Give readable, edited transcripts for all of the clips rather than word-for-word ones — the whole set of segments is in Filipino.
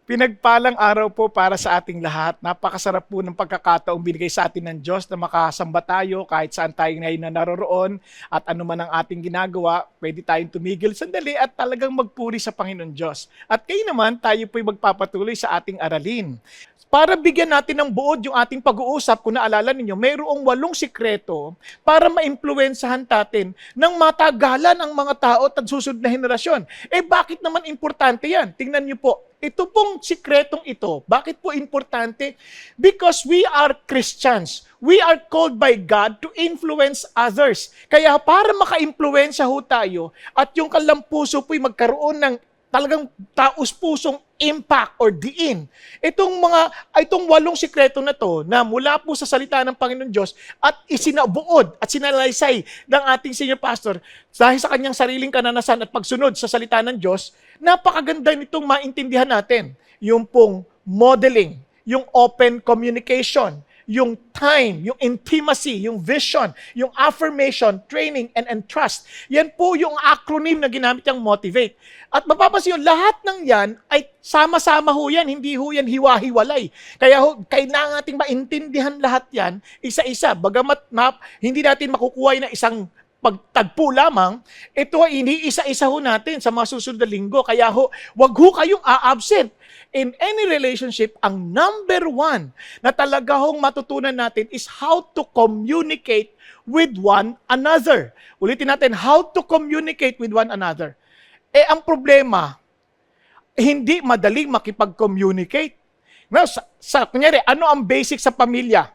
Pinagpalang araw po para sa ating lahat. Napakasarap po ng pagkakataong binigay sa atin ng Diyos na makasamba tayo kahit saan tayo ngayon na naroroon at ano man ang ating ginagawa, pwede tayong tumigil sandali at talagang magpuri sa Panginoon Diyos. At kayo naman, tayo po'y magpapatuloy sa ating aralin. Para bigyan natin ng buod yung ating pag-uusap, kung naalala ninyo, mayroong 8 sikreto para maimpluwensahan natin ng matagalan ang mga tao at susunod na henerasyon. Bakit naman importante yan? Tingnan niyo po, ito pong sikretong ito, bakit po importante? Because we are Christians. We are called by God to influence others. Kaya para maka-impluwensya ho tayo at yung kalampuso po'y magkaroon ng talagang taus-pusong impact or diin. Itong 8 sikreto na to na mula po sa salita ng Panginoon Diyos at isinabuod at sinalaysay ng ating senior pastor dahil sa kanyang sariling kananasan at pagsunod sa salita ng Diyos, napakaganda nitong maintindihan natin. Yung pong modeling, yung open communication, yung time, yung intimacy, yung vision, yung affirmation, training, and trust. Yan po yung acronym na ginamit yung motivate. At mapapansin yun, lahat ng yan ay sama-sama ho yan, hindi ho yan hiwa-hiwalay. Kaya kailangan nating maintindihan lahat yan, isa-isa. Bagamat hindi natin makukuha na isang pagtagpo lamang, ito ay iniisa-isa ho natin sa mga susunod na linggo. Kaya wag ho kayong a-absent. In any relationship, ang number 1 na talaga hong matutunan natin is how to communicate with one another. Ulitin natin, how to communicate with one another. Ang problema, hindi madaling makipag-communicate. Now, kunyari, ano ang basic sa pamilya?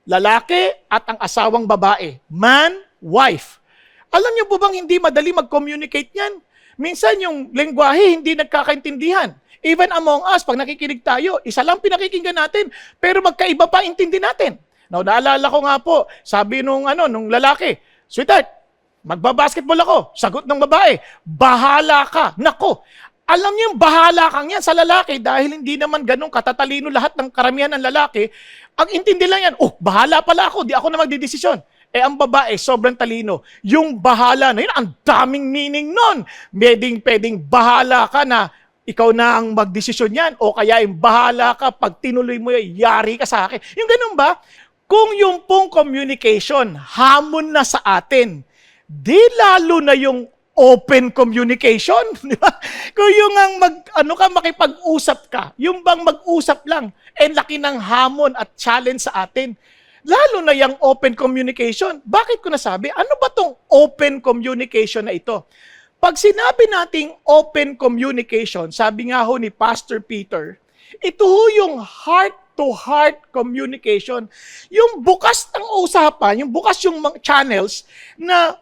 Lalaki at ang asawang babae. Man, wife. Alam niyo po bang hindi madali mag-communicate yan? Minsan yung lengguwahe hindi nagkakaintindihan. Even among us, pag nakikinig tayo, isa lang pinakikinggan natin, pero magkaiba pa intindi natin. Now, naalala ko nga po, sabi nung lalaki, "Sweetheart, magbabasketball ako." Sagot ng babae, "Bahala ka." Nako, alam niyo yung bahala kang yan sa lalaki dahil hindi naman ganun katatalino lahat ng karamihan ng lalaki. Ang intindi lang yan, bahala pala ako, di ako na magdidesisyon. Ang babae, sobrang talino. Yung bahala na yun, ang daming meaning nun. Pwedeng bahala ka na ikaw na ang magdesisyon yan, o kaya yung bahala ka, pag tinuloy mo yan, yari ka sa akin. Yung ganun ba? Kung yung pong communication, hamon na sa atin, di lalo na yung open communication, di ba? Kung yung makipag-usap ka, yung bang mag-usap lang, laki ng hamon at challenge sa atin. Lalo na yung open communication. Bakit ko nasabi? Ano ba tong open communication na ito? Pag sinabi nating open communication, sabi nga ho ni Pastor Peter, ito ho yung heart-to-heart communication. Yung bukas ang usapan, yung bukas yung channels na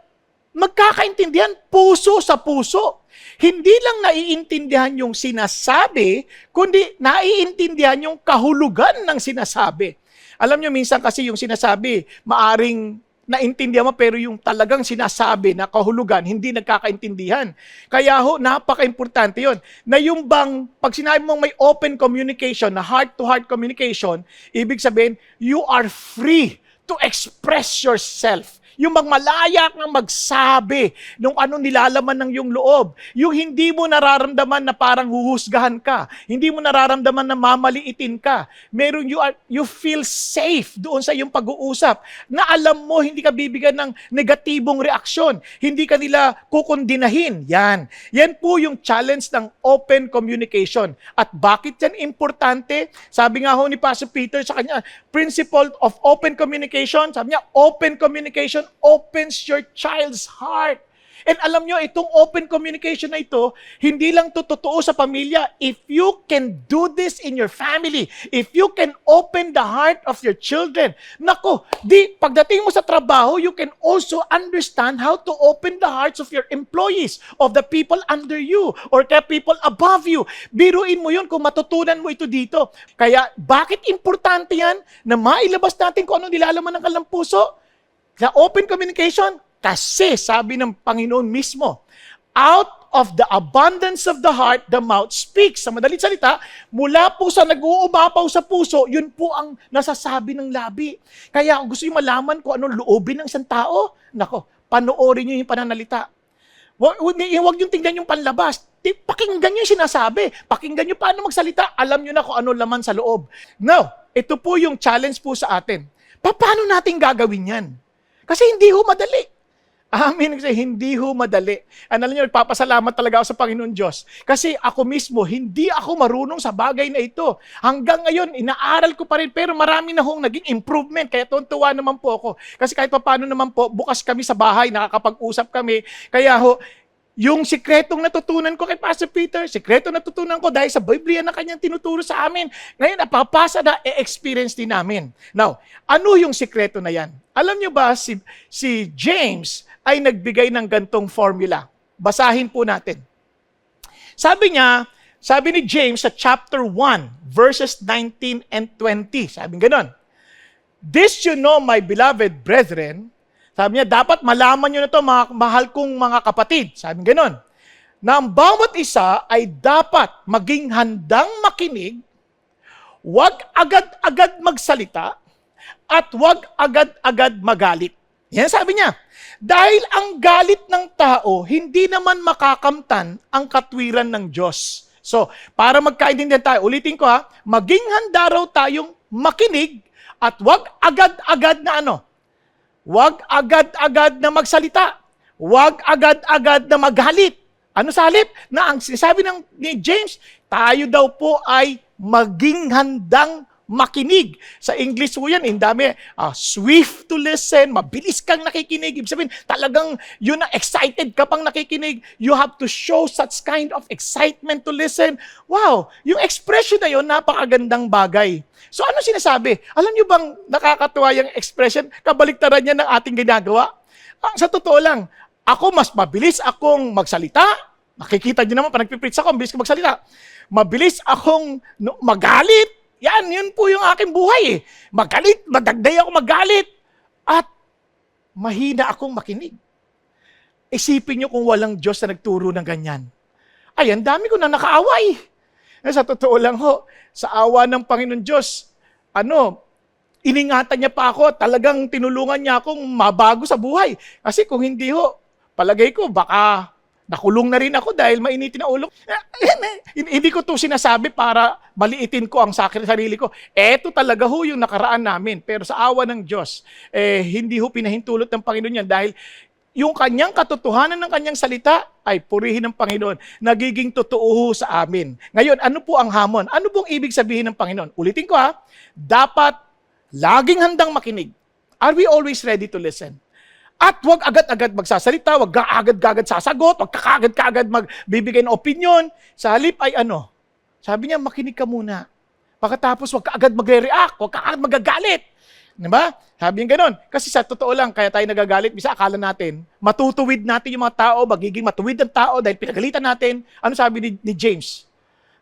magkakaintindihan puso sa puso. Hindi lang naiintindihan yung sinasabi, kundi naiintindihan yung kahulugan ng sinasabi. Alam nyo, minsan kasi yung sinasabi, maaring naintindihan mo, pero yung talagang sinasabi na kahulugan, hindi nagkakaintindihan. Kaya napaka-importante yon. Na yung bang, pag sinabi mong may open communication, na heart-to-heart communication, ibig sabihin, you are free to express yourself. Yung malaya kang magsabi nung anong nilalaman ng yung loob. Yung hindi mo nararamdaman na parang huhusgahan ka. Hindi mo nararamdaman na mamaliitin ka. You feel safe doon sa iyong pag-uusap. Na alam mo, hindi ka bibigyan ng negatibong reaksyon. Hindi ka nila kukondinahin. Yan. Yan po yung challenge ng open communication. At bakit yan importante? Sabi nga ni Pastor Peter sa kanya, principle of open communication, sabi niya, open communication opens your child's heart. And alam nyo, itong open communication na ito, hindi lang to totoo sa pamilya. If you can do this in your family, if you can open the heart of your children, nako, pagdating mo sa trabaho, you can also understand how to open the hearts of your employees, of the people under you, or the people above you. Biruin mo yun kung matutunan mo ito dito. Kaya, bakit importante yan na mailabas natin kung anong nilalaman ng kalampuso? Sa open communication, kasi sabi ng Panginoon mismo, out of the abundance of the heart, the mouth speaks. Sa madaling salita, mula po sa nag-uumapaw sa puso, yun po ang nasasabi ng labi. Kaya kung gusto nyo malaman kung anong loobin ng isang tao, nako, panoorin nyo yung pananalita. Huwag nyo tingnan yung panlabas. Pakinggan nyo yung sinasabi. Pakinggan nyo paano magsalita. Alam nyo na kung ano laman sa loob. Now, ito po yung challenge po sa atin. Paano natin gagawin yan? Kasi hindi ho madali. Amin, kasi hindi ho madali. Alam niyo, nagpapasalamat talaga ako sa Panginoon Diyos. Kasi ako mismo, hindi ako marunong sa bagay na ito. Hanggang ngayon, inaaral ko pa rin, pero marami na hong naging improvement. Kaya tuwa naman po ako. Kasi kahit paano naman po, bukas kami sa bahay, nakakapag-usap kami. Kaya ho, yung sikretong natutunan ko kay Pastor Peter, sikretong natutunan ko dahil sa Biblia na kanyang tinuturo sa amin. Ngayon, napapasa na e-experience din namin. Now, ano yung sikreto na yan? Alam nyo ba, si James ay nagbigay ng gantong formula. Basahin po natin. Sabi ni James sa chapter 1, verses 19 and 20. Sabi ganon. This you know, my beloved brethren. Sabi niya, dapat malaman nyo na ito, mga mahal kong mga kapatid. Sabi ganon. Na ang bawat isa ay dapat maging handang makinig, huwag agad-agad magsalita, at huwag agad-agad magalit. Yan sabi niya. Dahil ang galit ng tao, hindi naman makakamtan ang katwiran ng Diyos. So, para magkaintindihan tayo, ulitin ko maging handa raw tayong makinig at huwag agad-agad na huwag agad-agad na magsalita. Huwag agad-agad na maghalit. Ano sa halip? Na ang sinasabi ni James, tayo daw po ay maging handang makinig. Sa English po yan, dami, swift to listen, mabilis kang nakikinig. Ibig sabihin, talagang yun na excited ka pang nakikinig. You have to show such kind of excitement to listen. Wow, yung expression na yun, napakagandang bagay. So ano sinasabi? Alam nyo bang nakakatuwa yung expression? Kabaliktaran niya ng ating ginagawa. Sa totoo lang, ako mas mabilis akong magsalita. Nakikita nyo naman, pag nagpipreach ako, mabilis ko magsalita. Mabilis akong magalit. Yun po yung aking buhay Magalit, madagday ako magalit. At mahina akong makinig. Isipin nyo kung walang Diyos na nagturo ng ganyan. Ay, ang dami ko na nakaaway. Sa totoo lang sa awa ng Panginoon Diyos, iningatan niya pa ako, talagang tinulungan niya akong mabago sa buhay. Kasi kung hindi palagay ko, baka nakulong na rin ako dahil mainitin na ulo. Hindi ko to sinasabi para maliitin ko ang sarili ko. Eto talaga yung nakaraan namin. Pero sa awa ng Diyos, hindi pinahintulot ng Panginoon yan dahil yung kanyang katotohanan ng kanyang salita ay purihin ng Panginoon. Nagiging totoo sa amin. Ngayon, ano po ang hamon? Ano pong ibig sabihin ng Panginoon? Ulitin ko dapat laging handang makinig. Are we always ready to listen? At huwag agad-agad magsasalita, huwag agad-agad sasagot, huwag kaagad-agad magbibigay ng opinion. Sa halip ay sabi niya, makinig ka muna. Pagkatapos, huwag ka agad magre-react, huwag ka agad magagalit. Diba? Sabi niya ganon. Kasi sa totoo lang, kaya tayo nagagalit, bisa akala natin, matutuwid natin yung mga tao, magiging matuwid ang tao dahil pinagalitan natin. Ano sabi ni James?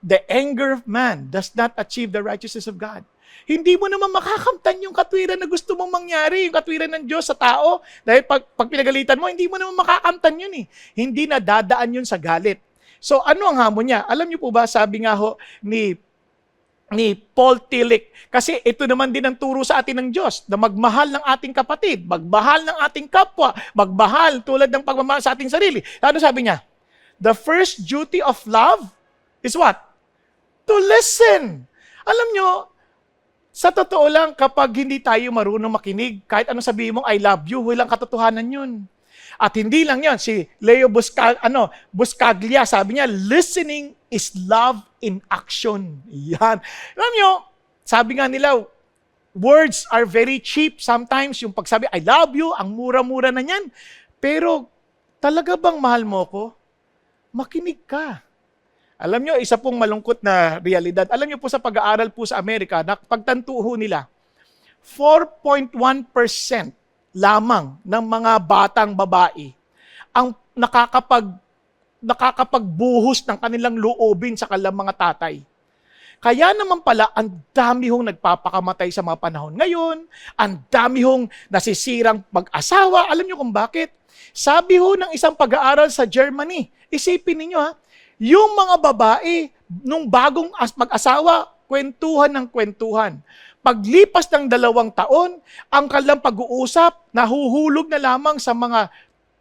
The anger of man does not achieve the righteousness of God. Hindi mo naman makakamtan yung katwiran na gusto mong mangyari, yung katwiran ng Diyos sa tao. Dahil pag pinagalitan mo, hindi mo naman makakamtan yun Hindi na dadaan yun sa galit. So ano ang hamon niya? Alam niyo po ba, sabi nga ni Paul Tillich, kasi ito naman din ang turo sa atin ng Diyos, na magmahal ng ating kapatid, magmahal ng ating kapwa, magmahal tulad ng pagmamahal sa ating sarili. Ano sabi niya? The first duty of love is what? To listen. Alam niyo, sa totoo lang, kapag hindi tayo marunong makinig, kahit ano sabihin mong I love you, walang katotohanan yun. At hindi lang yun, si Leo Buscaglia, sabi niya, listening is love in action. Yan. Alam nyo, sabi nga nila, words are very cheap sometimes. Yung pagsabi, I love you, ang mura-mura na yan. Pero, talaga bang mahal mo ko? Makinig ka. Alam nyo, isa pong malungkot na realidad. Alam nyo po sa pag-aaral po sa Amerika, pagtantuho nila, 4.1% lamang ng mga batang babae ang nakakapagbuhos ng kanilang loobin sa kanilang mga tatay. Kaya naman pala, ang dami nagpapakamatay sa mga panahon ngayon, ang dami nasisirang mag-asawa. Alam nyo kung bakit? Sabi ng isang pag-aaral sa Germany, isipin ninyo yung mga babae, nung bagong mag-asawa, kwentuhan ng kwentuhan. Paglipas ng 2 taon, ang kanilang pag-uusap, nahuhulog na lamang sa mga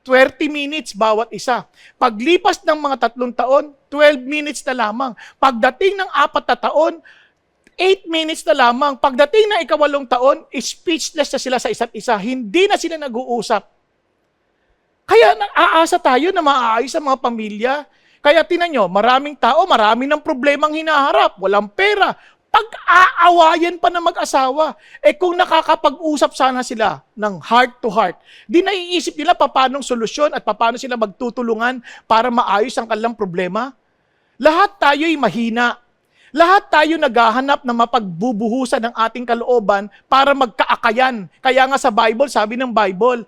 20 minutes bawat isa. Paglipas ng mga 3 taon, 12 minutes na lamang. Pagdating ng 4 na taon, 8 minutes na lamang. Pagdating ng 8 taon, speechless na sila sa isa't isa. Hindi na sila nag-uusap. Kaya aasa tayo na maaayos ang mga pamilya. Kaya tinan nyo, maraming tao, marami ng problemang hinaharap. Walang pera. Pag-aawayan pa na mag-asawa. Kung nakakapag-usap sana sila ng heart to heart, di naiisip nila paanong solusyon at paano sila magtutulungan para maayos ang kanilang problema. Lahat tayo'y mahina. Lahat tayo naghahanap na mapagbubuhusan ng ating kalooban para magkaakayan. Kaya nga sa Bible, sabi ng Bible,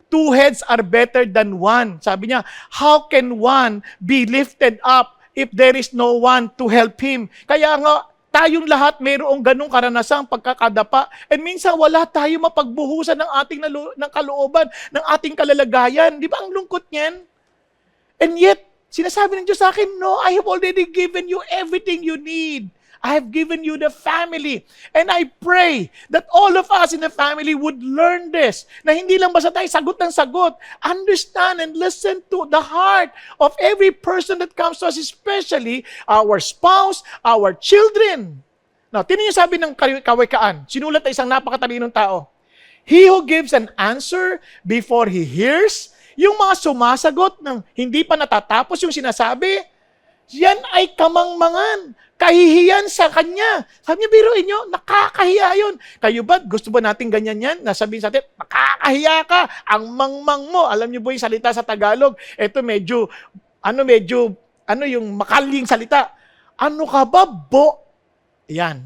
2 heads are better than 1. Sabi niya, how can one be lifted up if there is no one to help him? Kaya nga, tayong lahat mayroong ganong karanasang pagkakadapa. And minsan wala tayo mapagbuhusan ng ating ng kalooban, ng ating kalalagayan. Di ba ang lungkot niyan? And yet, sinasabi ng Diyos sa akin, no, I have already given you everything you need. I have given you the family. And I pray that all of us in the family would learn this. Na hindi lang basta tayo sagot ng sagot. Understand and listen to the heart of every person that comes to us, especially our spouse, our children. Now, tinan niyo sabi ng Kawikaan. Sinulat na isang napakatalinong tao. He who gives an answer before he hears, yung mga sumasagot ng hindi pa natatapos yung sinasabi, yan ay kamangmangan. Kahihiyan sa kanya. Sabi niya, biruin nyo, nakakahiya yun. Kayo ba, gusto ba natin ganyan yan? Nasabihin sa atin, nakakahiya ka, ang mangmang mo. Alam niyo ba yung salita sa Tagalog? Ito medyo yung makaling salita. Ano ka ba, bo? Yan.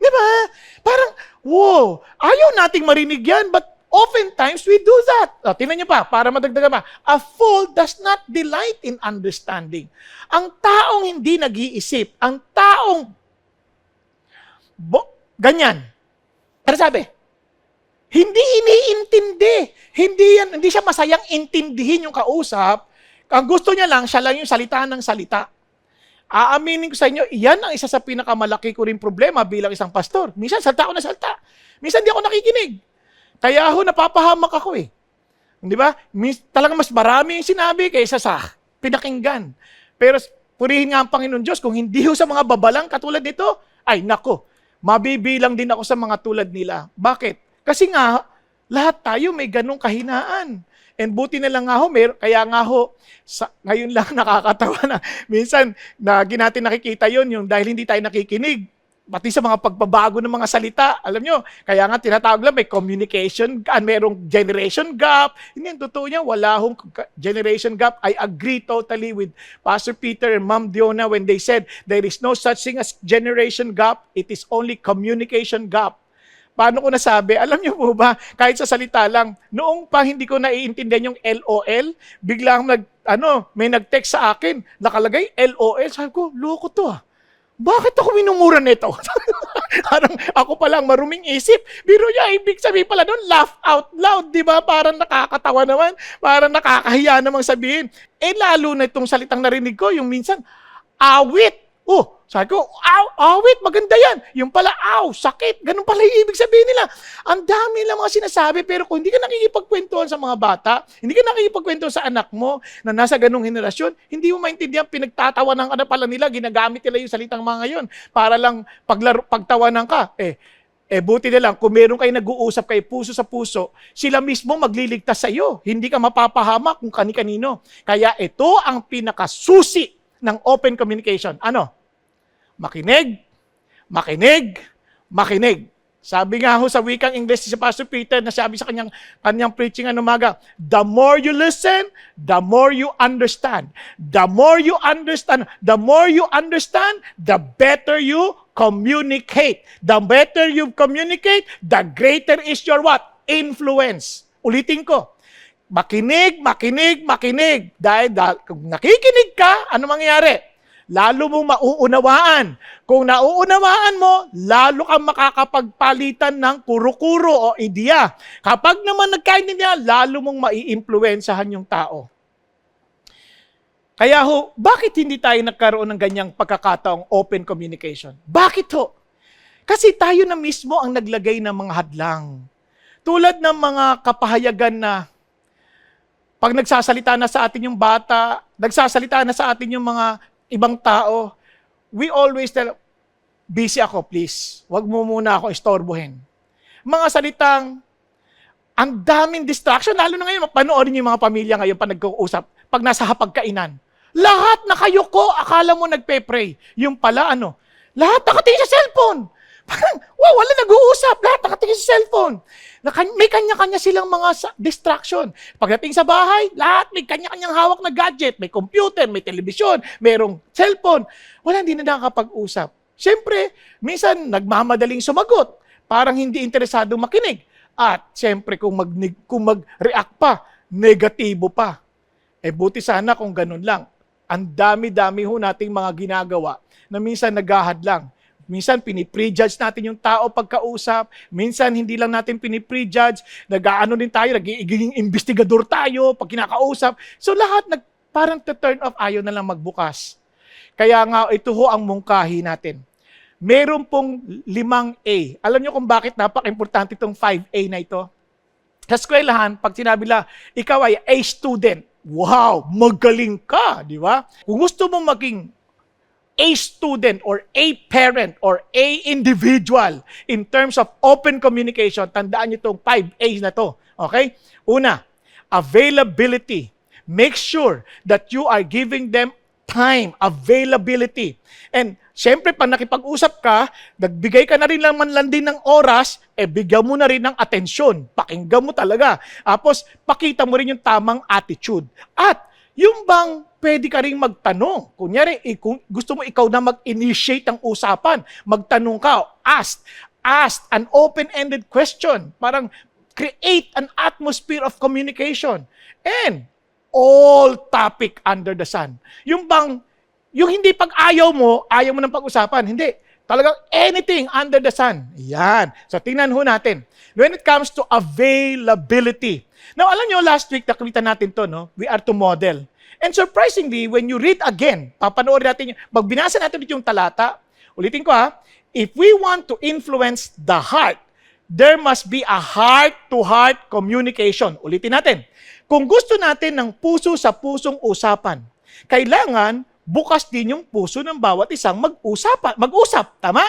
Di ba? Parang, wow, ayaw nating marinig yan, but oftentimes we do that. Tingnan niyo pa, para madagdagan pa. A fool does not delight in understanding. Ang taong hindi nag-iisip, ang taong ganyan. Pero sabi, hindi iniintindi. Hindi siya masayang intindihin yung kausap. Ang gusto niya lang, siya lang yung salita ng salita. Aaminin ko sa inyo, iyan ang isa sa pinakamalaki ko rin problema bilang isang pastor. Minsan, salta ako na salta. Minsan, di ako nakikinig. Kaya ako, napapahamak ako eh. Di ba? Talagang mas marami yung sinabi kaysa sa pinakinggan. Pero purihin nga ang Panginoon Diyos, kung hindi ho sa mga babalang katulad nito, ay nako, mabibilang din ako sa mga tulad nila. Bakit? Kasi nga, lahat tayo may ganong kahinaan. And buti na lang nga ho, kaya nga ho, ngayon lang nakakatawa na. Minsan, natin nakikita yon yung dahil hindi tayo nakikinig. Pati sa mga pagbabago ng mga salita. Alam nyo, kaya nga tinatawag lang may communication, merong generation gap. Hindi ang totoo niya, wala hong generation gap. I agree totally with Pastor Peter and Ma'am Diona when they said there is no such thing as generation gap. It is only communication gap. Paano ko nasabi? Alam niyo po ba, kahit sa salita lang, noong pa hindi ko naiintindihan yung LOL, biglang may nag-text sa akin, nakalagay LOL. Sabi ko, loko to ah. Bakit ako minumura nito? Parang ako palang maruming isip. Biro niya, ibig sabihin pala doon, laugh out loud, di ba? Parang nakakatawa naman, parang nakakahiya namang sabihin. Lalo na itong salitang narinig ko, yung minsan, awit. Sabi ko, awit, maganda yan. Yung pala, sakit. Ganun pala yung ibig sabihin nila. Ang dami lang mga sinasabi, pero kung hindi ka nakikipagkwentuhan sa mga bata, hindi ka nakikipagkwentuhan sa anak mo na nasa ganung henerasyon, hindi mo maintindihan, pinagtatawanan ka na pala nila, ginagamit nila yung salitang mga ngayon para lang pagtawanan ka. Buti na lang, kung meron kayo nag-uusap kayo puso sa puso, sila mismo magliligtas sa iyo. Hindi ka mapapahamak kung kani-kanino. Kaya ito ang pinakasusi ng open communication. Ano? Makinig, makinig, makinig. Sabi nga ho sa wikang English si Pastor Peter na sabi sa kanyang preaching umaga, the more you listen, the more you understand. The more you understand, the better you communicate. The better you communicate, the greater is your what? Influence. Ulitin ko. Makinig, makinig, makinig. Dahil kung nakikinig ka, ano mangyayari? Lalo mong mauunawaan. Kung nauunawaan mo, lalo kang makakapagpalitan ng kuro-kuro o ideya. Kapag naman nagkaintindihan, lalo mong maiimpluwensyahan yung tao. Kaya ho, bakit hindi tayo nagkaroon ng ganyang pagkakataong open communication? Bakit ho? Kasi tayo na mismo ang naglagay ng mga hadlang. Tulad ng mga kapahayagan na Pag nagsasalita na sa atin yung bata, nagsasalita na sa atin yung mga ibang tao, we always tell, busy ako, please. Huwag mo muna ako istorbohin. Mga salitang, ang daming distraction, lalo na ngayon, panoorin niyo yung mga pamilya ngayon pa nag-uusap, pag nasa hapagkainan. Lahat nakayuko, akala mo nagpe-pray. Yung pala, lahat nakatingin sa cellphone. Parang, wow, wala nag-uusap. Lahat nakatingin sa cellphone. May kanya-kanya silang mga distraction. Pagdating sa bahay, lahat may kanya-kanyang hawak na gadget. May computer, may telebisyon, mayroong cellphone. Wala, hindi na nakakapag-usap. Siyempre, minsan nagmamadaling sumagot. Parang hindi interesado makinig. At siyempre, kung mag-react pa, negatibo pa. Buti sana kung ganun lang. Ang dami-dami ho nating mga ginagawa na minsan naghahad lang. Minsan, piniprejudge natin yung tao pagkausap. Minsan, hindi lang natin piniprejudge. Nag-aano din tayo, nagiging investigador tayo pag kinakausap. So, lahat parang turn off, ayaw na lang magbukas. Kaya nga, ito ho ang mungkahi natin. Meron pong 5A. Alam nyo kung bakit napaka-importante itong 5A na ito? Sa eskwelahan, pag sinabi lang, ikaw ay A student. Wow, magaling ka, di ba? Kung gusto mong maging A student or A parent or A individual in terms of open communication, tandaan nyo itong 5A's na to. Okay? Una, availability. Make sure that you are giving them time, availability. And syempre, pag nakipag-usap ka, nagbigay ka na rin man lang din ng oras, bigyan mo na rin ng atensyon. Pakinggan mo talaga. Tapos, pakita mo rin yung tamang attitude. At, yung bang pwede ka rin magtanong. Kunyari, kung gusto mo ikaw na mag-initiate ang usapan, magtanong ka, ask an open-ended question. Parang create an atmosphere of communication. And all topic under the sun. Yung hindi pag ayaw mo ng pag-usapan. Hindi. Talagang anything under the sun. Yan. So, tingnan ho natin. When it comes to availability. Now, alam nyo, last week, nakita natin to, no? We are to model. And surprisingly, when you read again, papanoorin natin, magbinasa natin yung talata, ulitin ko if we want to influence the heart, there must be a heart-to-heart communication. Ulitin natin. Kung gusto natin ng puso sa pusong usapan, kailangan bukas din yung puso ng bawat isang mag-usap. Tama?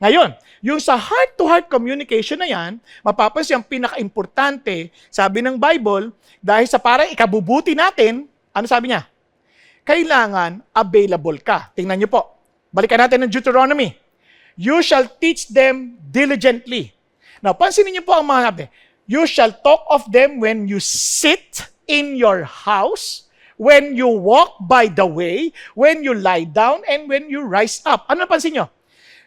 Ngayon, yung sa heart-to-heart communication na yan, mapapansin ang pinaka-importante, sabi ng Bible, dahil sa parang ikabubuti natin, ano sabi niya? Kailangan available ka. Tingnan niyo po. Balikan natin ng Deuteronomy. You shall teach them diligently. Now, pansinin niyo po ang mga sabi. You shall talk of them when you sit in your house, when you walk by the way, when you lie down, and when you rise up. Ano napansin niyo?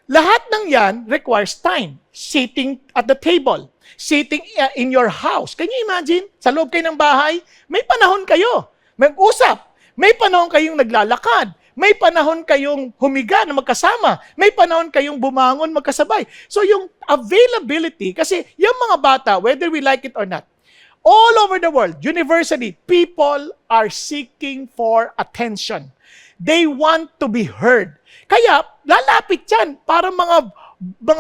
Lahat ng yan requires time. Sitting at the table. Sitting in your house. Can you imagine? Sa loob kayo ng bahay, may panahon kayo. Mag-usap. May panahon kayong naglalakad. May panahon kayong humiga na magkasama. May panahon kayong bumangon magkasabay. So yung availability, kasi yung mga bata, whether we like it or not, all over the world, universally, people are seeking for attention. They want to be heard. Kaya, lalapit yan. Para mga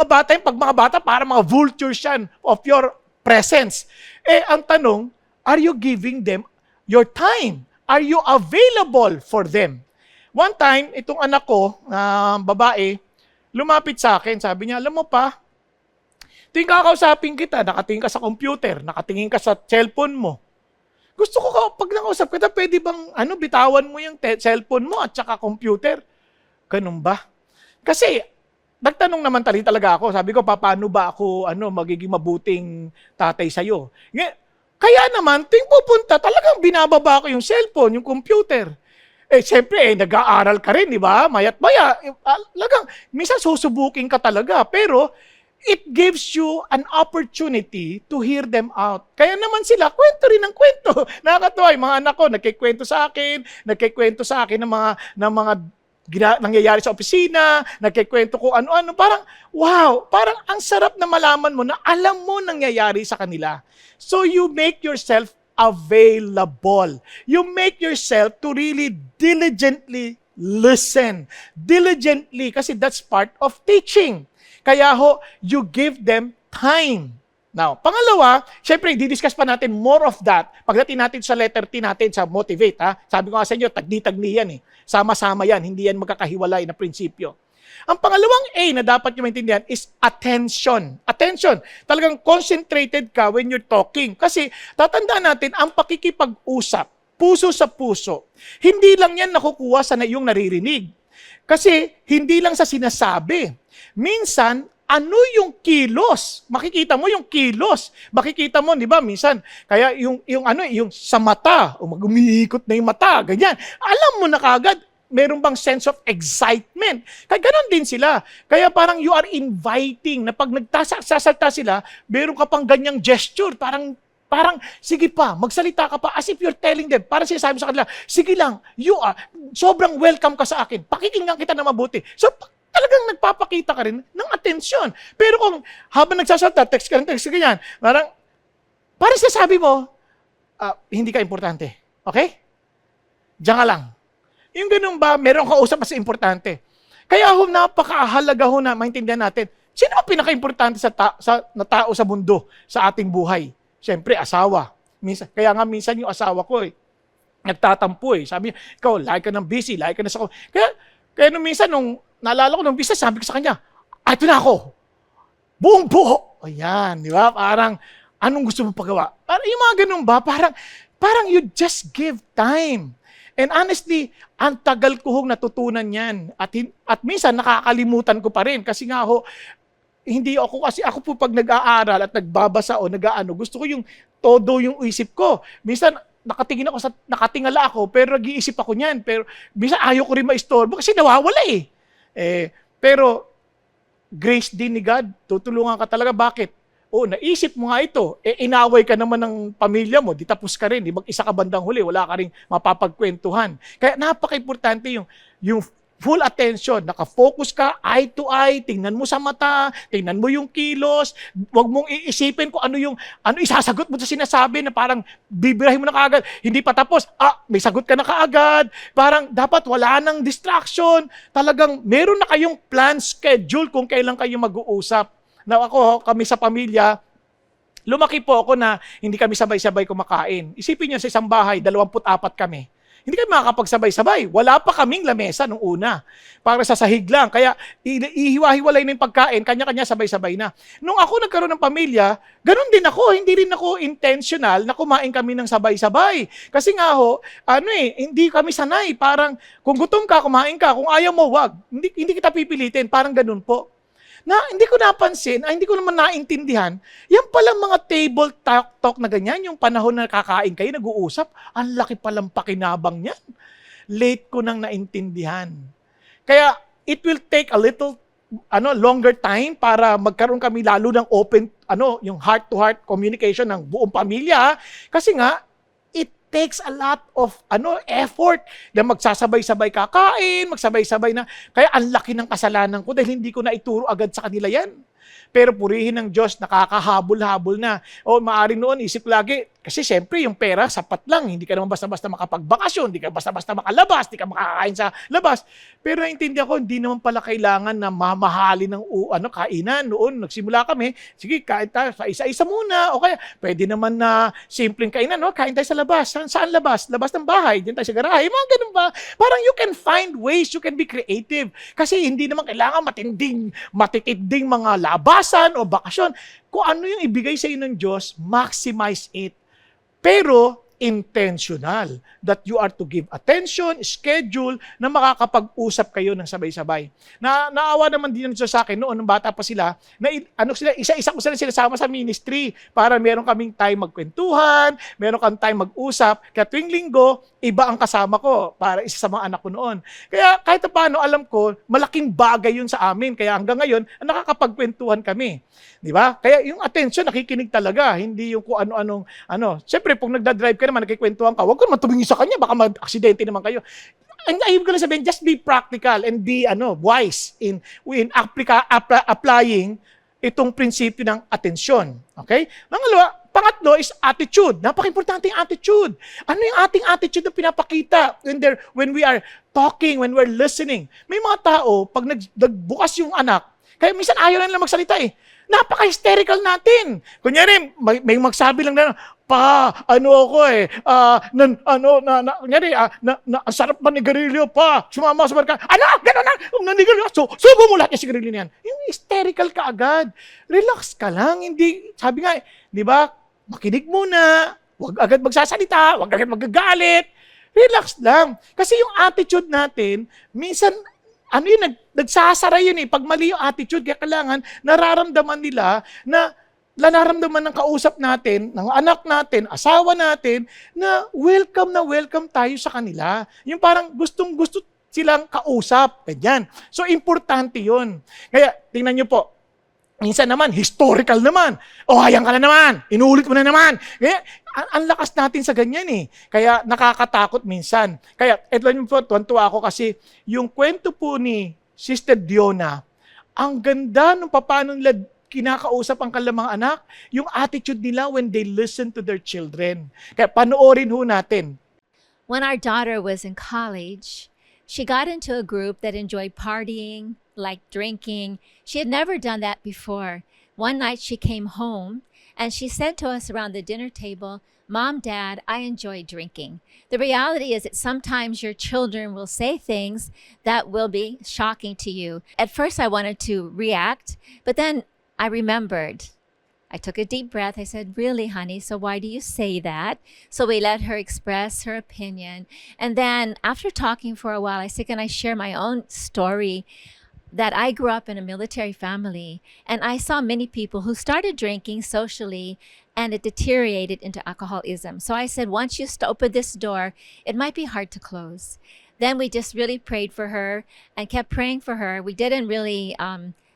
bata, pag mga bata, para mga vultures yan of your presence. Ang tanong, are you giving them your time? Are you available for them? One time, itong anak ko, babae, lumapit sa akin. Sabi niya, alam mo pa, tuwing kakausapin kita, nakatingin ka sa computer, nakatingin ka sa cellphone mo. Gusto ko, pag nakausap kita, pwede bang bitawan mo yung cellphone mo at saka computer? Ganun ba? Kasi, nagtanong naman talaga ako. Sabi ko, paano ba ako magiging mabuting tatay sa'yo? Kaya naman, tuwing pupunta, talagang binababa ko yung cellphone, yung computer. Siyempre, nag-aaral ka rin, di ba? Mayat maya. Minsan susubukin ka talaga. Pero, it gives you an opportunity to hear them out. Kaya naman sila, kwento rin ng kwento. Nakakatuwa, yung mga anak ko, nagkikwento sa akin ng mga nangyayari sa opisina, nagkikwento ko ano-ano. Parang, wow, parang ang sarap na malaman mo na alam mo nangyayari sa kanila. So you make yourself available. You make yourself to really diligently listen. Diligently, kasi that's part of teaching. Kaya you give them time. Now, pangalawa, syempre, didiscuss pa natin more of that pagdating natin sa letter T natin sa motivate. Ha? Sabi ko nga sa inyo, tagdi-tagdi yan eh. Sama-sama yan, hindi yan magkakahiwalay na prinsipyo. Ang pangalawang A na dapat nyo maintindihan is attention. Attention. Talagang concentrated ka when you're talking. Kasi tatandaan natin, ang pakikipag-usap, puso sa puso, hindi lang yan nakukuha sa iyong naririnig. Kasi hindi lang sa sinasabi. Minsan, ano yung kilos? Makikita mo yung kilos. Makikita mo, di ba, minsan, kaya yung sa mata, umiikot na yung mata, ganyan. Alam mo na kagad, meron bang sense of excitement? Kaya ganon din sila. Kaya parang you are inviting na pag nagsasalta sila, meron ka pang ganyang gesture, parang sige pa, magsalita ka pa as if you're telling them, parang sinasabi sa kanila, sige lang, sobrang welcome ka sa akin, pakikinggan kita na mabuti. So, talagang nagpapakita ka rin ng atensyon. Pero kung habang nagsasalta, text ka ng text, ganyan, parang sinasabi mo, hindi ka importante. Okay? Diyan ka lang. Yung ganun ba, meron kausap mas importante. Kaya napakahalaga na maintindihan natin, sino ba pinaka-importante na tao sa mundo, sa ating buhay? Siyempre, asawa. Kaya nga minsan yung asawa ko nagtatampo Sabi niya, ikaw, lagi ka ng busy, lagi ka na sa... Kaya nung minsan, naalala ko nung business, sabi ko sa kanya, ito na ako. Buong buo. Ayan, di ba? Parang, anong gusto mo pagawa? Parang yung mga ganun ba? Parang you just give time. And honestly, ang tagal ko natutunan yan. At minsan, nakakalimutan ko pa rin. Kasi nga kasi ako po pag nag-aaral at nagbabasa o gusto ko yung todo yung isip ko. Minsan, nakatingala ako, pero nag-iisip ako niyan. Pero minsan, ayaw ko rin maistorbo kasi nawawala pero grace din ni God, tutulungan ka talaga. Bakit? Naisip mo nga ito, inaway ka naman ng pamilya mo, di tapos ka rin, di mag-isa ka bandang huli, wala ka rin mapapagkwentuhan. Kaya napaka-importante yung full attention, nakafocus ka, eye to eye, tingnan mo sa mata, tingnan mo yung kilos, huwag mong iisipin kung ano isasagot mo sa sinasabi na parang bibirahin mo na kaagad, hindi pa tapos, may sagot ka na kaagad, parang dapat wala nang distraction, talagang meron na kayong plan, schedule kung kailan kayo mag-uusap. Na kami sa pamilya, lumaki po ako na hindi kami sabay-sabay kumakain. Isipin niyo sa isang bahay, 24 kami. Hindi kami makakapagsabay-sabay. Wala pa kaming lamesa nung una. Para sa sahig lang. Kaya ihiwa-hiwalay na yung pagkain, kanya-kanya sabay-sabay na. Nung ako nagkaroon ng pamilya, ganun din ako. Hindi rin ako intentional na kumain kami ng sabay-sabay. Kasi nga hindi kami sanay. Parang kung gutom ka, kumain ka. Kung ayaw mo, wag. Hindi kita pipilitin. Parang ganun po. Hindi ko napansin, hindi ko naman naintindihan, yan palang mga table talk na ganyan, yung panahon na kakain kayo, nag-uusap, ang laki palang pakinabang niyan. Late ko nang naintindihan. Kaya, it will take a little longer time para magkaroon kami lalo ng open, yung heart-to-heart communication ng buong pamilya. Kasi nga, it takes a lot of effort na magsasabay-sabay kakain, magsabay-sabay na. Kaya ang laki ng kasalanan ko dahil hindi ko na ituro agad sa kanila yan. Pero purihin ng Diyos, nakakahabol-habol na. Maaari noon, isip lagi, kasi siyempre yung pera, sapat lang. Hindi ka naman basta-basta makapagbakasyon, hindi ka basta-basta makalabas, hindi ka makakain sa labas. Pero naintindihan ko, hindi naman pala kailangan na mamahalin ng kainan. Noon, nagsimula kami, sige, kain tayo sa isa-isa muna. O kaya, pwede naman na simpleng kainan, kain tayo sa labas. Saan labas? Labas ng bahay, diyan tayo sa garahe. Mga ganun ba? Parang you can find ways, you can be creative. Kasi hindi naman kailangan matitinding mga labasan o bakasyon. Kung ano yung ibigay sa iyo ng Diyos, maximize it. Pero intentional that you are to give attention, schedule, na makakapag-usap kayo ng sabay-sabay. Naawa naman din nito sa akin noon, nung bata pa sila, isa-isa ko sila sinasama sa ministry para meron kaming time magkwentuhan, meron kang time mag-usap. Kaya tuwing linggo, iba ang kasama ko para isa sa mga anak ko noon. Kaya kahit paano alam ko, malaking bagay yun sa amin. Kaya hanggang ngayon, nakakapagkwentuhan kami. Di ba? Kaya yung attention, nakikinig talaga. Hindi yung kung ano-anong, Siyempre, kung nagda-drive ka naman, nakikwentuhan ka, huwag ko naman tumingin sa kanya, baka mag-aksidente naman kayo. Ang ayun ko lang sabihin, just be practical and be wise in applying itong prinsipyo ng atensyon. Okay? Pangatlo is attitude. Napaka-importante yung attitude. Ano yung ating attitude na pinapakita when we are talking, when we're listening? May mga tao, pag nagbukas yung anak, kaya minsan ayaw na nila magsalita napaka-hysterical natin. Kunyari, may magsabi lang na, kunyari, ang sarap ba ni Garilio, pa, sumama sa barka, gano'n na, nanigarilyo, subo mo lahat yung sigarilyo niyan. Yung hysterical ka agad. Relax ka lang, hindi, sabi nga, di ba, makinig muna, huwag agad magsasalita, huwag agad magagalit, relax lang. Kasi yung attitude natin, minsan, nagsasara yun eh. Pag mali yung attitude, kaya kailangan nararamdaman nila ng kausap natin, ng anak natin, asawa natin, na welcome tayo sa kanila. Yung parang gustong-gusto silang kausap. Ganyan. So, importante yun. Kaya, tingnan nyo po, minsan naman, historical naman. Hayang ka na naman. Inuulit mo na naman. Kaya, ang lakas natin sa ganyan eh. Kaya nakakatakot minsan. Kaya, eto yun po, tuwan-tuwa ako kasi yung kwento po ni Sister Diona, ang ganda nung paano nila kinakausap ang kanilang mga anak, yung attitude nila when they listen to their children. Kaya panoorin ho natin. When our daughter was in college, she got into a group that enjoyed partying, like drinking. She had never done that before. One night she came home and she said to us around the dinner table, "Mom, Dad, I enjoy drinking." The reality is that sometimes your children will say things that will be shocking to you. At first I wanted to react, but then I remembered. I took a deep breath. I said, "Really, honey? So why do you say that?" So we let her express her opinion. And then after talking for a while, I said, "Can I share my own story?" That I grew up in a military family, and I saw many people who started drinking socially and it deteriorated into alcoholism. So I said, once you open this door, it might be hard to close. Then we just really prayed for her and kept praying for her. We didn't really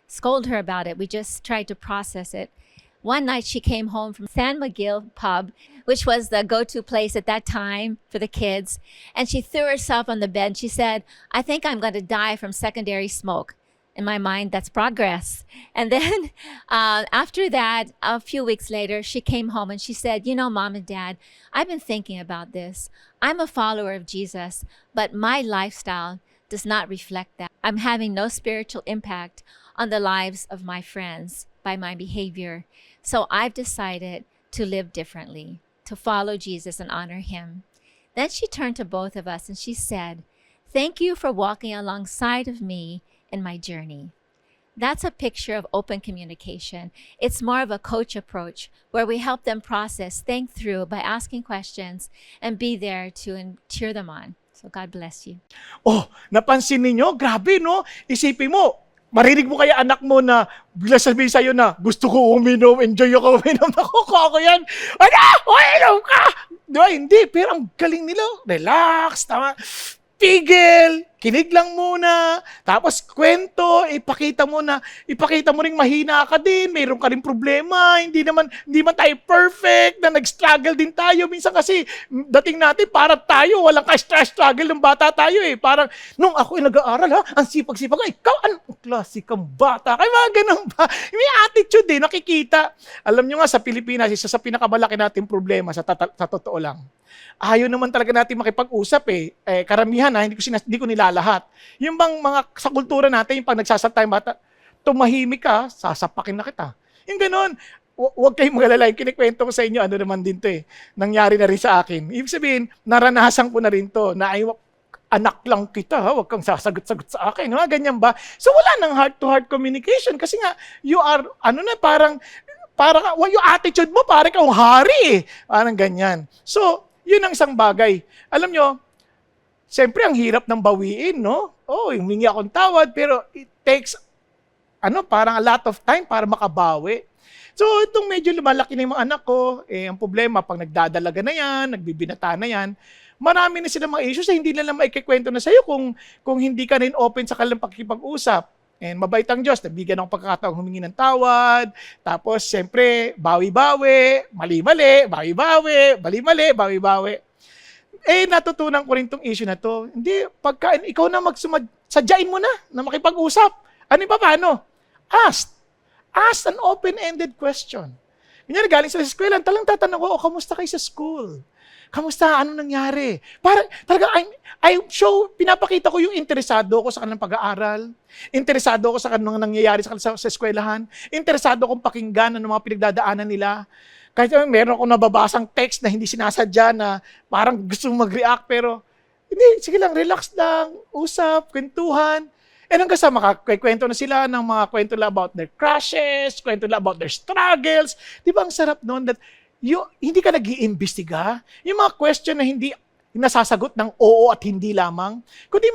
scold her about it. We just tried to process it. One night she came home from San Miguel Pub, which was the go-to place at that time for the kids, and she threw herself on the bed. She said, "I think I'm going to die from secondary smoke." In my mind, that's progress. And then after that, a few weeks later, she came home and she said, "You know, Mom and Dad, I've been thinking about this. I'm a follower of Jesus, but my lifestyle does not reflect that. I'm having no spiritual impact on the lives of my friends by my behavior. So I've decided to live differently, to follow Jesus and honor him." Then she turned to both of us and she said, "Thank you for walking alongside of me in my journey." That's a picture of open communication. It's more of a coach approach where we help them process, think through by asking questions and be there to cheer them on. So God bless you. Napansin ninyo? Grabe, no? Isipin mo, marinig mo kaya anak mo na bigla sabihin sa'yo na, "Gusto ko uminom, enjoy ako uminom." Ako yan. Inom ka! Diba? Hindi, pero ang galing nila. Relax, tama. Pigil, kinig lang muna, tapos kwento, ipakita mo ring mahina ka din, mayroon ka rin problema, hindi man tayo perfect, na nag-struggle din tayo. Minsan kasi, dating natin, para tayo, walang ka-struggle ng bata tayo eh. Parang, nung ako nag-aaral ang sipag-sipag, ikaw, anong klase kang bata? Kaya mga ganun ba? May attitude eh, nakikita. Alam nyo nga, sa Pilipinas, isa sa pinakamalaki nating problema, sa totoo lang. Ayaw naman talaga natin makipag-usap eh. Karamihan hindi ko nilalahat. Yung bang mga sa kultura natin, yung pag nagsasalta yung bata, tumahimik ka, sasapakin na kita. Yung ganun. Huwag kayong magalala. Yung kinikwento ko sa inyo, ano naman din to eh. Nangyari na rin sa akin. Ibig sabihin, naranasan ko na rin to, na anak lang kita, huwag kang sasagot-sagot sa akin. Ganyan ba? So wala nang heart-to-heart communication kasi nga, you are, parang yung attitude mo, parang kang hari eh. Parang ganyan. So, yun ang isang bagay. Alam nyo, siyempre ang hirap ng bawiin, no? Humingi akong tawad, pero it takes, parang a lot of time para makabawi. So, itong medyo lumalaki na yung mga anak ko, ang problema, pag nagdadalaga na yan, nagbibinata na yan, marami na silang mga issues na hindi na lang maikikwento na sa'yo kung hindi ka rin open sa kanilang pakikipag-usap. And mabait ang Diyos, nabigyan akong pagkakataong humingi ng tawad. Tapos, siyempre, bawi-bawi, mali-mali, bawi-bawi, mali-mali, bawi-bawi. Natutunan ko rin tong issue na to. Hindi, pagka ikaw na sadyain mo na makipag-usap. Paano? Ask an open-ended question. Kunyari, galing sa eskwela, talang tatanong ko, kamusta kayo sa school? Kamusta? Anong nangyari? Para talaga pinapakita ko yung interesado ko sa kanilang pag-aaral. Interesado ko sa kanilang nangyayari sa eskwelahan. Interesado akong pakinggan ano mga pinagdadaanan nila. Kahit meron akong nababasang text na hindi sinasadya na parang gusto mag-react pero hindi, sige lang, relax lang, usap, kwentuhan. And hanggang sa makakwento na sila ng mga kwento nila about their crushes, kwento nila about their struggles. Di ba ang sarap noon that hindi ka nag-iimbestiga? Yung mga question na hindi nasasagot ng oo at hindi lamang, kundi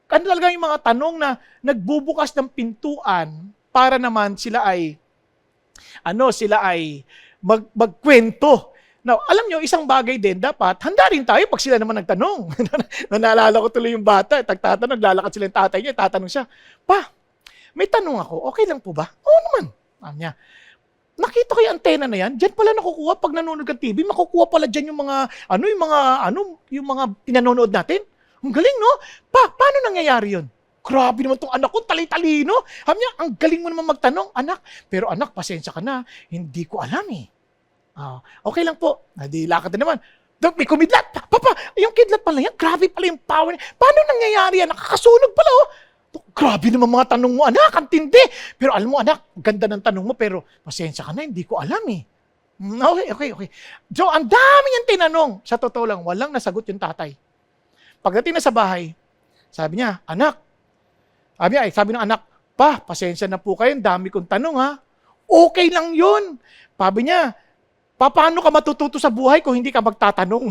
talaga yung mga tanong na nagbubukas ng pintuan para naman sila ay magkwento. Now, alam nyo, isang bagay din, dapat, handa rin tayo pag sila naman nagtanong. Naalala ko tuloy yung bata, nagtatanong, naglalakad sila yung tatay niya, tatanong siya, "Pa, may tanong ako, okay lang po ba?" "Oo naman." Sabi niya, "Nakita ko yung antena na yan, diyan pala nakukuha pag nanonood ng TV, makukuha pala diyan yung mga pinanonood natin. Ang galing, no? Pa, paano nangyayari yun?" Grabe naman tong anak ko, tali-talino. Sabi niya, "Ang galing mo naman magtanong, anak. Pero anak, pasensya ka na, hindi ko alam eh." "Okay lang po." Di lakad na naman. "Dok, may kumidlat. Papa, yung kidlat pala yan, grabe pala yung power niya. Paano nangyayari yan? Nakakasunog pala, oh." "Dok, grabe naman mga tanong mo, anak, ang tindi. Pero alam mo, anak, ganda ng tanong mo, pero pasensya ka na, hindi ko alam eh." Okay. So, ang dami niyang tinanong. Sa totoo lang, walang nasagot yung tatay. Pagdating na sa bahay, sabi niya, sabi ng anak, "Pa, pasensya na po kayo, ang dami kong tanong ha." "Okay lang yun." Sabi niya, "Paano ka matututo sa buhay kung hindi ka magtatanong?"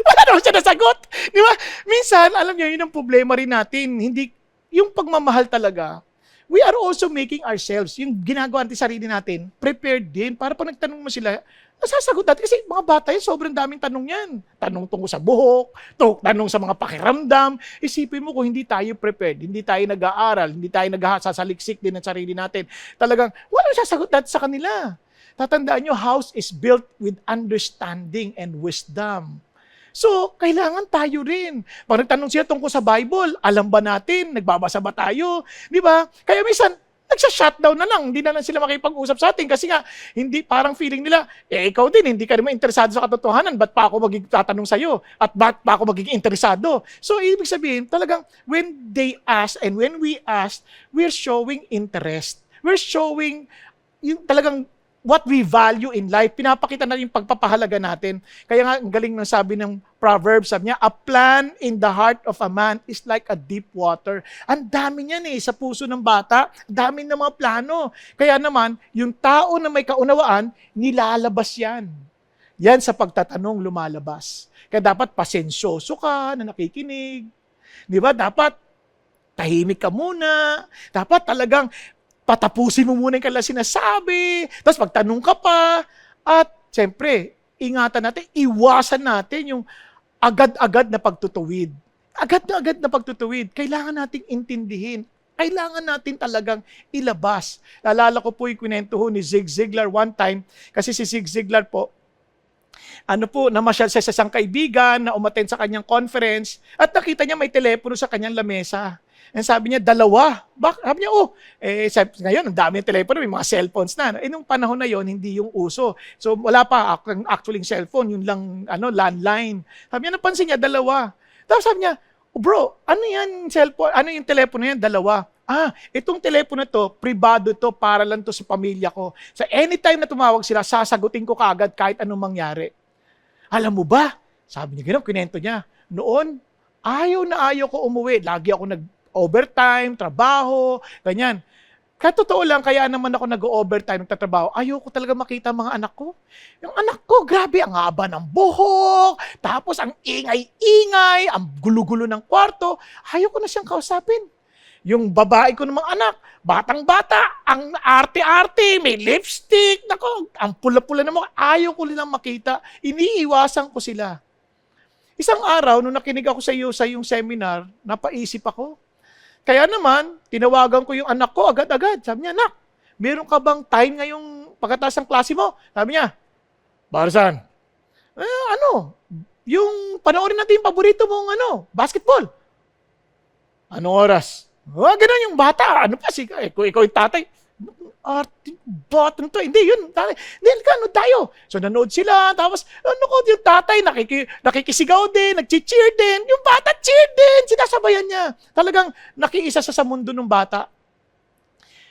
Wala naman siya nasagot. Di ba? Minsan, alam niyo, yun ang problema rin natin. Hindi, yung pagmamahal talaga, we are also making ourselves, yung ginagawa natin sarili natin, prepared din para pag nagtanong mo sila, nasasagot natin. Kasi mga bata yun, sobrang daming tanong yan. Tanong tungkol sa buhok, tanong sa mga pakiramdam. Isipin mo kung hindi tayo prepared, hindi tayo nag-aaral, hindi tayo nagsasaliksik din ng sarili natin. Talagang, walang sasagot natin sa kanila. Tatandaan nyo, house is built with understanding and wisdom. So, kailangan tayo rin. Pag nagtanong sila tungkol sa Bible, alam ba natin? Nagbabasa ba tayo? Di ba? Kaya minsan, nagsa-shutdown na lang. Hindi na lang sila makipag-usap sa atin kasi nga, hindi, parang feeling nila, ikaw din, hindi ka naman interesado sa katotohanan. Ba't pa ako magtatanong sa'yo? At ba't pa ako magiging interesado? So, ibig sabihin, talagang, when they ask and when we ask, we're showing interest. We're showing yung talagang what we value in life. Pinapakita na yung pagpapahalaga natin. Kaya nga, ang galing ng sabi ng Proverbs, sabi niya, "A plan in the heart of a man is like a deep water." Ang dami niyan sa puso ng bata. Dami ng mga plano. Kaya naman, yung tao na may kaunawaan, nilalabas yan. Yan sa pagtatanong lumalabas. Kaya dapat pasensyoso ka na nakikinig. Di ba? Dapat tahimik ka muna. Dapat talagang patapusin mo muna yung kanilang sinasabi. Tapos magtanong ka pa. At siyempre, ingatan natin, iwasan natin yung agad-agad na pagtutuwid. Agad na pagtutuwid. Kailangan nating intindihin. Kailangan natin talagang ilabas. Naalala ko po yung kwento ni Zig Ziglar one time. Kasi si Zig Ziglar po, namasyal siya sa isang kaibigan na umattend sa kanyang conference at nakita niya may telepono sa kanyang lamesa. And sabi niya, 2. Sabi niya, ngayon, ang dami ng telepono, may mga cellphones na. Nung panahon na yon hindi yung uso. So, wala pa actually cellphone, yun lang, landline. Sabi niya, napansin niya, 2. Tapos sabi niya, "Bro, ano yan cellphone? Ano yung telepono yan? 2. Itong telepono to, pribado to, para lang to sa pamilya ko. So, anytime na tumawag sila, sasagutin ko kaagad kahit anong mangyari." Alam mo ba? Sabi niya, kinento niya, "Noon, ayaw ko umuwi. Lagi ako overtime, trabaho, ganyan. Totoo lang, kaya naman ako nag-overtime, nagtatrabaho. Ayoko talaga makita mga anak ko. Yung anak ko, grabe, ang haba ng buhok, tapos ang ingay-ingay, ang gulo-gulo ng kwarto. Ayoko na siyang kausapin. Yung babae ko ng mga anak, batang-bata, ang arte-arte, may lipstick, nako, ang pula-pula na mga, ayaw ko nilang makita. Iniiwasan ko sila." Isang araw, nung nakinig ako sa iyong seminar, napaisip ako. Kaya naman, tinawagan ko yung anak ko agad-agad. Sabi niya, "Anak, meron ka bang time ngayong pagkatapos ng klase mo?" Sabi niya, "Barasan, yung panoorin natin yung paborito mong basketball." "Anong oras?" Ganun yung bata. Ikaw yung tatay. Bottom to. Hindi, yun. Hindi, ano tayo? So, nanood sila. Tapos, yung tatay, nakikisigaw din, nag-cheer din. Yung bata, cheer din. Sinasabayan niya. Talagang nakiisa sa mundo ng bata.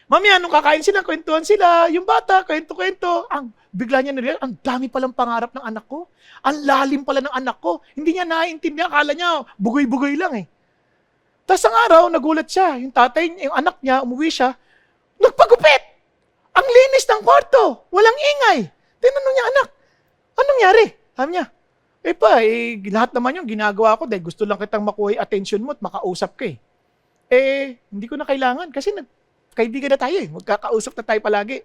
Mamaya, nung kakain sila, kwentuhan sila, yung bata, kwento-kwento, bigla niya nariyan, ang dami palang pangarap ng anak ko. Ang lalim pala ng anak ko. Hindi niya naiintindihan, akala niya, bugoy-bugoy lang eh. Tapos ang araw, nagulat siya. Yung tatay, yung anak niya, umuwi siya, nagpagupit! Ang linis ng kwarto, walang ingay. Tinanong niya, anak, anong nangyari? Sabi niya, lahat naman yung ginagawa ko dahil gusto lang kitang makuha yung attention mo at makausap ka eh. Hindi ko na kailangan kasi kaibigan na tayo eh. Magkakausap na tayo palagi.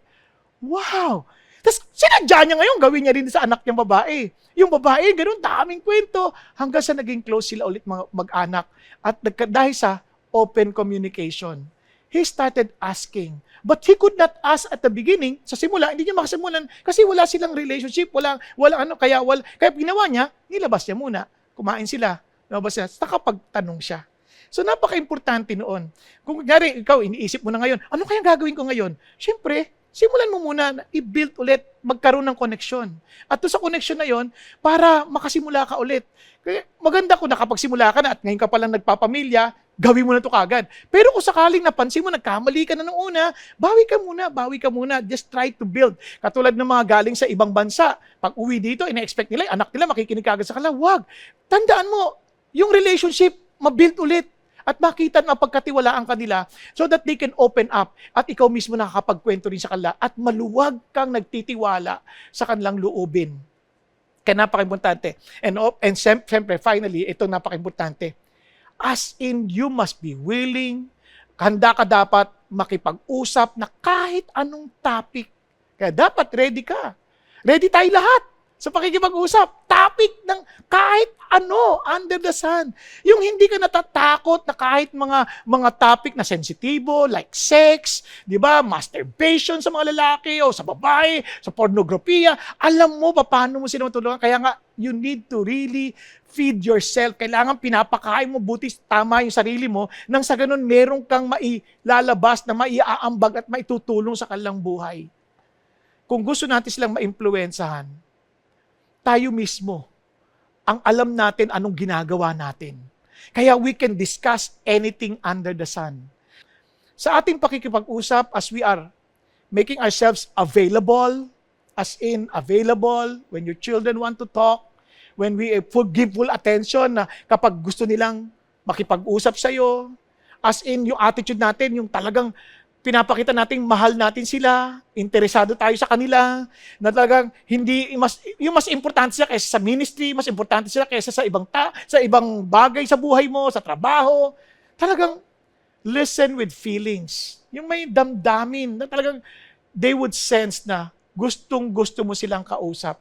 Wow! Tapos sinadya niya ngayon, gawin niya rin sa anak niyang babae. Yung babae, ganoon, daming kwento. Hanggang sa naging close sila ulit mag-anak. At dahil sa open communication, he started asking. But he could not ask at the beginning. Sa simula, hindi niya makasimulan kasi wala silang relationship, kaya ginawa niya, nilabas niya muna. Kumain sila, nilabas niya, nakapagtanong siya. So napaka-importante noon. Kung kunyari, ikaw, iniisip mo na ngayon, ano kaya gagawin ko ngayon? Siyempre, simulan mo muna na i-build ulit, magkaroon ng connection. At doon sa connection na yon, para makasimula ka ulit. Kaya maganda kung nakapagsimula ka na at ngayon ka palang nagpapamilya, gawin mo na ito kagad. Pero kung sakaling napansin mo, nagkamali ka na nung una, bawi ka muna. Just try to build. Katulad ng mga galing sa ibang bansa. Pag uwi dito, ina-expect nila, anak nila makikinig kagad sa kanila. Wag. Tandaan mo, yung relationship, mabuild ulit. At makita na pagkatiwalaan kanila so that they can open up at ikaw mismo nakakapagkwento rin sa kanila at maluwag kang nagtitiwala sa kanilang loobin. Kaya napaka-importante. And siyempre, finally, ito napaka-importante. As in, you must be willing, handa ka dapat makipag-usap na kahit anong topic. Kaya dapat ready ka. Ready tayo lahat sa pakikipag-usap. Topic ng kahit ano, under the sun. Yung hindi ka natatakot na kahit mga topic na sensitibo, like sex, di ba, masturbation sa mga lalaki o sa babae, sa pornografiya, alam mo paano mo sila matulungan. Kaya nga, you need to really feed yourself. Kailangan pinapakain mo, buti tama yung sarili mo, nang sa ganun meron kang mailalabas na maiaambag at maitutulong sa kanilang buhay. Kung gusto natin silang maimpluwensahan, tayo mismo ang alam natin anong ginagawa natin. Kaya we can discuss anything under the sun. Sa ating pakikipag-usap, as we are making ourselves available, as in available, when your children want to talk, when we give full attention na kapag gusto nilang makipag-usap sa'yo, as in yung attitude natin, yung talagang pinapakita natin mahal natin sila, interesado tayo sa kanila, na talagang yung mas importante sila kaysa sa ministry, mas importante sila kaysa sa ibang bagay sa buhay mo, sa trabaho. Talagang listen with feelings. Yung may damdamin na talagang they would sense na gustong-gusto mo silang kausap.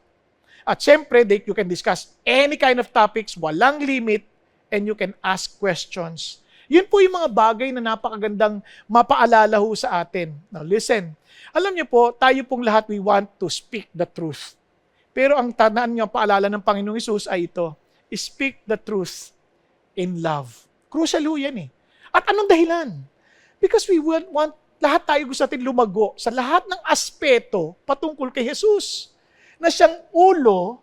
At syempre, you can discuss any kind of topics, walang limit, and you can ask questions. Yun po yung mga bagay na napakagandang mapaalala ho sa atin. Now listen, alam niyo po, tayo pong lahat, we want to speak the truth. Pero ang tandaan niyo, paalala ng Panginoong Hesus ay ito, speak the truth in love. Crucial ho yan eh. At anong dahilan? Because we want lahat tayo gusto natin lumago sa lahat ng aspeto patungkol kay Jesus. Na siyang ulo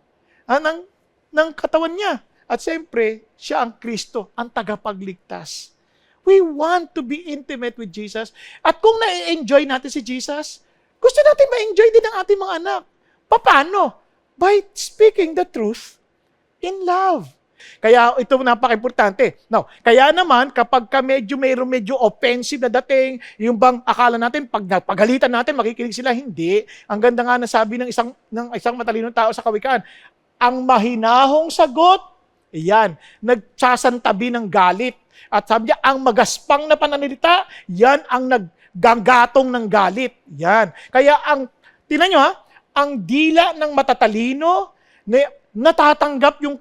ng katawan niya. At siyempre, siya ang Kristo, ang tagapagligtas. We want to be intimate with Jesus. At kung na-enjoy natin si Jesus, gusto natin ma-enjoy din ang ating mga anak. Paano? By speaking the truth in love. Kaya ito napaka-importante. Now, kaya naman, kapag medyo offensive na dating, yung bang akala natin, pag pagalitan natin, makikinig sila, hindi. Ang ganda nga nasabi ng isang matalinong tao sa Kawikaan, ang mahinahong sagot, yan, nagsasantabi ng galit. At sabi niya, ang magaspang na pananalita, yan ang nagganggatong ng galit. Yan. Kaya tingnan nyo ang dila ng matatalino, natatanggap yung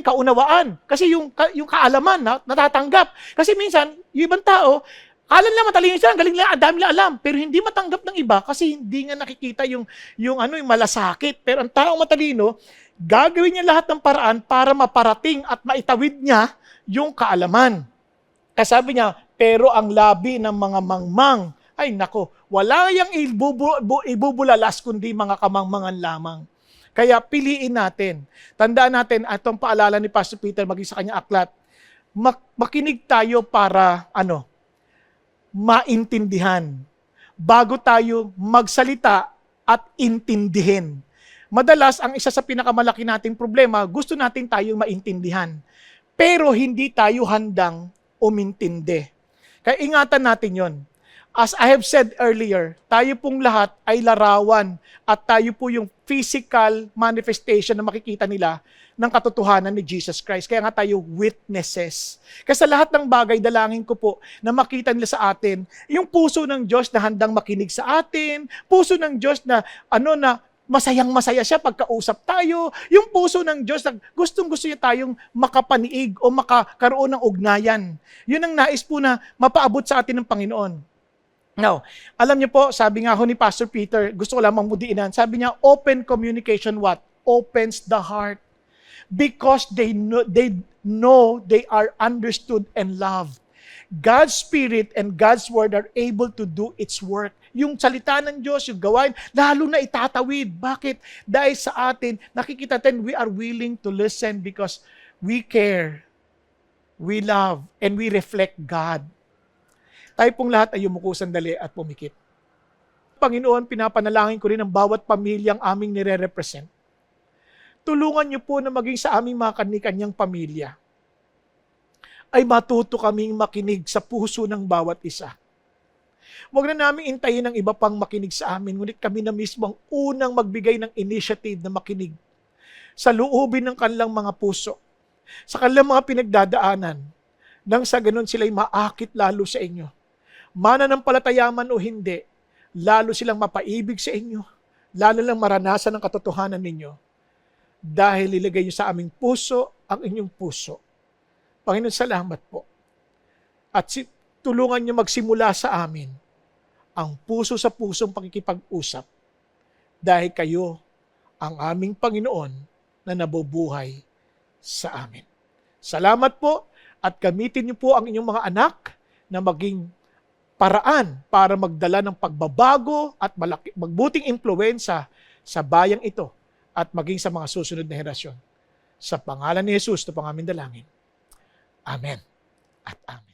kaunawaan. Kasi yung kaalaman, natatanggap. Kasi minsan, yung ibang tao, akala nila matalino sila, galing nila, dami nila alam, pero hindi matanggap ng iba kasi hindi nga nakikita yung malasakit. Pero ang taong matalino, gagawin niya lahat ng paraan para maparating at maitawid niya yung kaalaman. Kasi sabi niya, pero ang labi ng mga mangmang Ay nako, wala yang ibubulalas kundi mga kamangmangan lamang. Kaya piliin natin. Tandaan natin, atong paalala ni Pastor Peter maging sa kanyang aklat, makinig tayo para maintindihan. Bago tayo magsalita at intindihin. Madalas, ang isa sa pinakamalaki nating problema, gusto natin tayong maintindihan. Pero hindi tayo handang umintindi. Kaya ingatan natin yon. As I have said earlier, tayo pong lahat ay larawan at tayo po yung physical manifestation na makikita nila ng katotohanan ni Jesus Christ. Kaya nga tayo witnesses. Kasi sa lahat ng bagay, dalangin ko po na makita nila sa atin yung puso ng Diyos na handang makinig sa atin, puso ng Diyos na na masayang-masaya siya pagkausap tayo, yung puso ng Diyos na gustong-gusto niya tayong makapaniig o makakaroon ng ugnayan. Yun ang nais po na mapaabot sa atin ng Panginoon. Now, alam niyo po, sabi nga ho ni Pastor Peter, gusto ko lamang mudiinan, sabi niya, open communication what? Opens the heart. Because they know they are understood and loved. God's Spirit and God's Word are able to do its work. Yung salita ng Diyos, yung gawain, lalo na itatawid. Bakit? Dahil sa atin, nakikita natin, we are willing to listen because we care, we love, and we reflect God. Tayo pong lahat ay yumuko sandali at pumikit. Panginoon, pinapanalangin ko rin ang bawat pamilyang aming nire-represent. Tulungan niyo po na maging sa aming mga kani-kanyang pamilya ay matuto kaming makinig sa puso ng bawat isa. Huwag na namin intayin ng iba pang makinig sa amin, ngunit kami na mismo ang unang magbigay ng initiative na makinig sa loobin ng kanilang mga puso, sa kanilang mga pinagdadaanan, nang sa ganun sila'y maakit lalo sa inyo. Mananampalataya man o hindi, lalo silang mapaibig sa inyo, lalo lang maranasan ang katotohanan ninyo, dahil ilagay niyo sa aming puso ang inyong puso. Panginoon, salamat po. At tulungan niyo magsimula sa amin ang puso sa pusong pakikipag-usap, dahil kayo ang aming Panginoon na nabubuhay sa amin. Salamat po at gamitin niyo po ang inyong mga anak na maging paraan para magdala ng pagbabago at magbuting impluwensya sa bayang ito at maging sa mga susunod na henerasyon. Sa pangalan ni Jesus, ito pang aming dalangin. Amen at amen.